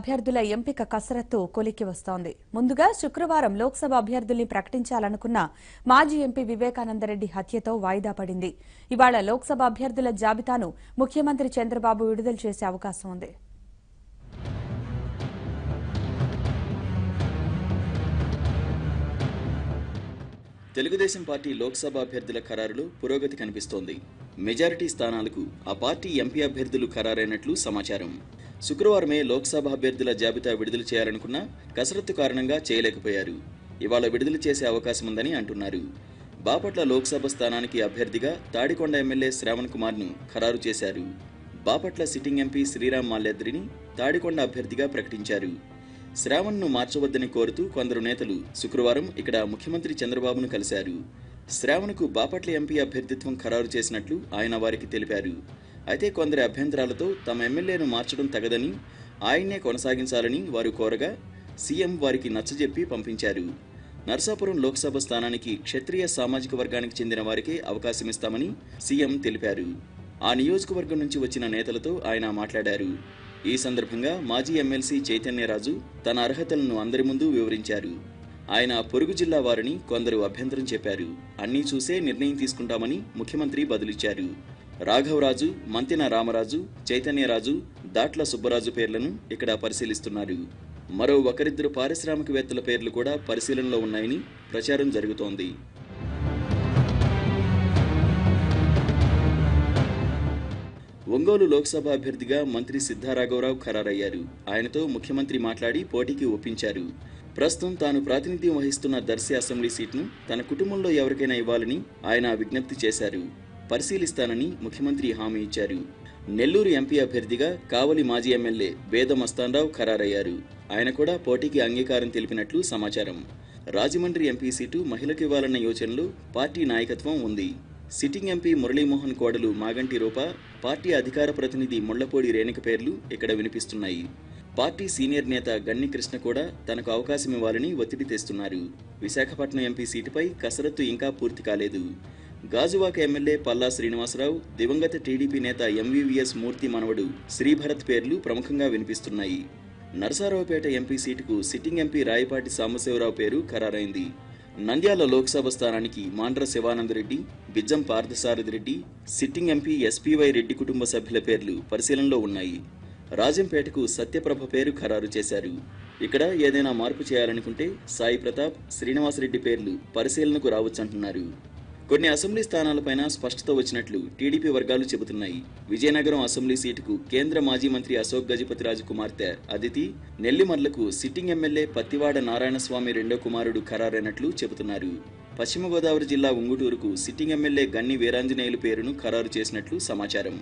అభ్యర్థుల ఎంపిక కసరత్తు కొలిక్కి వస్తోంది. ముందుగా శుక్రవారం లోక్సభ అభ్యర్థుల్ని ప్రకటించాలనుకున్న మాజీ ఎంపీ వివేకానందరెడ్డి హత్యతో వాయిదా పడింది. ఇవాళ లోక్సభ అభ్యర్థుల జాబితాను ముఖ్యమంత్రి చంద్రబాబు విడుదల చేసే అవకాశం ఉంది. తెలుగుదేశం పార్టీ లోక్సభ అభ్యర్థుల ఖరారులో పురోగతి కనిపిస్తోంది. మెజారిటీ స్థానాలకు ఆ పార్టీ ఎంపీ అభ్యర్థులు ఖరారైనట్లు సమాచారం. శుక్రవారమే లోక్సభ అభ్యర్థుల జాబితా విడుదల చేయాలనుకున్న కసరత్తు కారణంగా చేయలేకపోయారు. ఇవాళ విడుదల చేసే అవకాశం ఉందని అంటున్నారు. బాపట్ల లోక్సభ స్థానానికి అభ్యర్థిగా తాడికొండ ఎమ్మెల్యే శ్రావణ్ కుమార్ను ఖరారు చేశారు. బాపట్ల సిట్టింగ్ ఎంపీ శ్రీరామ్ మాల్యాద్రిని తాడికొండ అభ్యర్థిగా ప్రకటించారు. శ్రావణ్ను మార్చవద్దని కోరుతూ కొందరు నేతలు శుక్రవారం ఇక్కడ ముఖ్యమంత్రి చంద్రబాబును కలిశారు. శ్రావణ్కు బాపట్ల ఎంపీ అభ్యర్థిత్వం ఖరారు చేసినట్లు ఆయన వారికి తెలిపారు. అయితే కొందరి అభ్యంతరాలతో తమ ఎమ్మెల్యేను మార్చడం తగదని, ఆయన్నే కొనసాగించాలని వారు కోరగా సీఎం వారికి నచ్చజెప్పి పంపించారు. నర్సాపురం లోక్సభ స్థానానికి క్షత్రియ సామాజిక వర్గానికి చెందిన వారికే అవకాశమిస్తామని సీఎం తెలిపారు. ఆ నియోజకవర్గం నుంచి వచ్చిన నేతలతో ఆయన మాట్లాడారు. ఈ సందర్భంగా మాజీ ఎమ్మెల్సీ చైతన్యరాజు తన అర్హతలను అందరి ముందు వివరించారు. ఆయన పొరుగు జిల్లా వారిని కొందరు అభ్యంతరం చెప్పారు. అన్నీ చూసే నిర్ణయం తీసుకుంటామని ముఖ్యమంత్రి బదులిచ్చారు. రాఘవరాజు, మంతెన రామరాజు, చైతన్యరాజు, దాట్ల సుబ్బరాజు పేర్లను ఇక్కడ పరిశీలిస్తున్నారు. మరో ఒకరిద్దరు పారిశ్రామికవేత్తల పేర్లు కూడా పరిశీలనలో ఉన్నాయని ప్రచారం జరుగుతోంది. ఒంగోలు లోక్సభ అభ్యర్థిగా మంత్రి సిద్ధారాఘవరావు ఖరారయ్యారు. ఆయనతో ముఖ్యమంత్రి మాట్లాడి పోటీకి ఒప్పించారు. ప్రస్తుతం తాను ప్రాతినిధ్యం వహిస్తున్న దర్శి అసెంబ్లీ సీట్ను తన కుటుంబంలో ఎవరికైనా ఇవ్వాలని ఆయన విజ్ఞప్తి చేశారు. పరిశీలిస్తానని ముఖ్యమంత్రి హామీ ఇచ్చారు. నెల్లూరు ఎంపీ అభ్యర్థిగా కావలి మాజీ ఎమ్మెల్యే బేద మస్తాన్రావు ఖరారయ్యారు. ఆయన కూడా పోటీకి అంగీకారం తెలిపినట్లు సమాచారం. రాజమండ్రి ఎంపీ సీటు మహిళకు ఇవ్వాలన్న యోచనలో పార్టీ నాయకత్వం ఉంది. సిట్టింగ్ ఎంపీ మురళీమోహన్ కోడలు మాగంటి రూప, పార్టీ అధికార ప్రతినిధి ముళ్లపూడి రేణుక పేర్లు ఇక్కడ వినిపిస్తున్నాయి. పార్టీ సీనియర్ నేత గన్ని కృష్ణ కూడా తనకు అవకాశం ఇవ్వాలని ఒత్తిడి తెస్తున్నారు. విశాఖపట్నం ఎంపీ సీటుపై కసరత్తు ఇంకా పూర్తి కాలేదు. గాజువాక ఎమ్మెల్యే పల్లా శ్రీనివాసరావు, దివంగత టీడీపీ నేత ఎంవీవీఎస్ మూర్తి మనవడు శ్రీభరత్ పేర్లు ప్రముఖంగా వినిపిస్తున్నాయి. నరసారావుపేట ఎంపీ సీటుకు సిట్టింగ్ ఎంపీ రాయపాటి సాంబశివరావు పేరు ఖరారైంది. నంద్యాల లోక్సభ స్థానానికి Mandra Sivananda Reddy, Bijjam Parthasarathi Reddy, sitting MP SPY Reddy కుటుంబ సభ్యుల పేర్లు పరిశీలనలో ఉన్నాయి. రాజంపేటకు సత్యప్రభ పేరు ఖరారు చేశారు. ఇక్కడ ఏదైనా మార్పు చేయాలనుకుంటే సాయి ప్రతాప్, శ్రీనివాసరెడ్డి పేర్లు పరిశీలనకు రావచ్చంటున్నారు. కొన్ని అసెంబ్లీ స్థానాలపైన స్పష్టత వచ్చినట్లు టీడీపీ వర్గాలు చెబుతున్నాయి. విజయనగరం అసెంబ్లీ సీటుకు కేంద్ర మాజీ మంత్రి అశోక్ గజపతిరాజు కుమార్తె అదితి, నెల్లిమర్లకు సిట్టింగ్ ఎమ్మెల్యే పత్తివాడ నారాయణస్వామి రెండో కుమారుడు ఖరారైనట్లు చెబుతున్నారు. పశ్చిమ గోదావరి జిల్లా ఉంగుటూరుకు సిట్టింగ్ ఎమ్మెల్యే గన్ని వీరాంజనేయులు పేరును ఖరారు చేసినట్లు సమాచారం.